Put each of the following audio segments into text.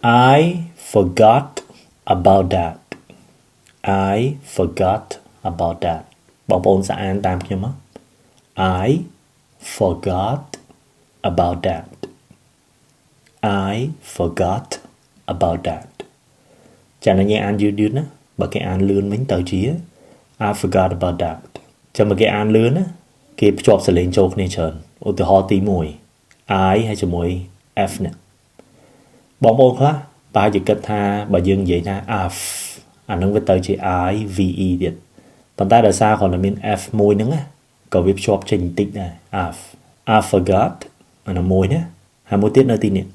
I forgot about that I forgot about that បងប្អូនសាអានតាមខ្ញុំមក I forgot about that I forgot about that ចាំតែយើងអានយឺតៗណាបើគេអានលឿនវិញទៅជា I forgot about that ចាំបើគេអានលឿនណាគេភ្ជាប់សលេងចូលគ្នាច្រើនឧទាហរណ៍ទី1 I ហើយជាមួយ F នេះបងប្អូនខ្លះប្រហែលជាគិតថាបើយើងនិយាយថា F អានឹងវាទៅជា I VE ទៀតប៉ុន្តែដោយសារគាត់មាន F មួយហ្នឹងណាក៏វាភ្ជាប់ចេញបន្តិចដែរ F I forgot អានោះមួយណាហើយមួយទៀតនៅទីនេះ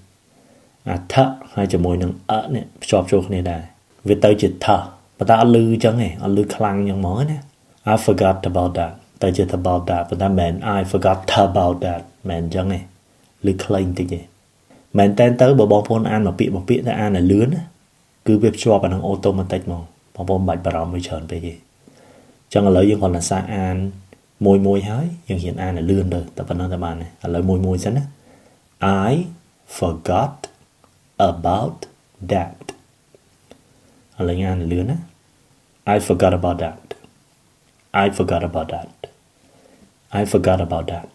អាថហើយជាមួយនឹងនេះភ្ជាប់ចូលគ្នាដែរវាទៅជាថប៉ុន្តែអត់លឺអញ្ចឹងទេអត់លឺខ្លាំងអញ្ចឹងហ្មងណា I forgot about that ទៅជា about that ប៉ុន្តែមិន I forgot about that មិនអញ្ចឹងទេលឺខ្លីបន្តិចទេមែនតើទៅបើបងប្អូនអានមកពាក្យតែអានឲ្យលឿនណាគឺវាភ្ជាប់អានឹង automatic ហ្មងបងប្អូនមិនបាច់បារម្ភវាច្រើនពេកទេអញ្ចឹងឥឡូវយើងគ្រាន់តែសាកអានមួយហើយយើងហ៊ានអានឲ្យលឿនទៅតែប៉ុណ្ណឹងតែបានទេឥឡូវមួយសិនណា I forgot about that ឥឡូវអានលឿនណា I forgot about that I forgot about that I forgot about that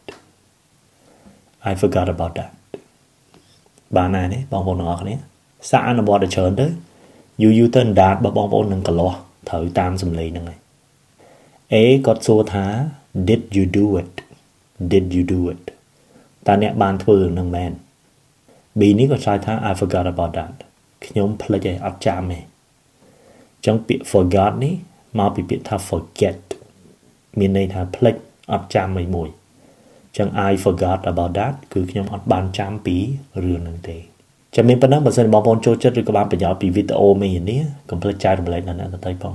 I forgot about that បានហើយទេបងប្អូនទាំងអស់គ្នាសាកអនុវត្តឲ្យច្រើនទៅយូរទៅអណ្ដាតរបស់បងប្អូននឹងកលាស់ត្រូវតាមសំឡេងហ្នឹងហើយ A គាត់សួរថា Did you do it Did you do it តើអ្នកបានធ្វើនឹងមែន B នេះក៏ឆ្លើយថា I forgot about that ខ្ញុំភ្លេចហើយអត់ចាំទេអញ្ចឹងពាក្យ forgot នេះមកពីពាក្យថា forget មានន័យថាភ្លេចអត់ចាំអីមួយអញ្ចឹង I forgot about that គឺខ្ញុំអត់បានចាំពីរឿងហ្នឹងទេចាំមានប៉ុណ្ណឹងបើសិនបងប្អូនចូលចិត្តឬក៏បានប្រយោជន៍ពីវីដេអូមេនេះកុំភ្លេចចែករំលែកដល់អ្នកដទៃផង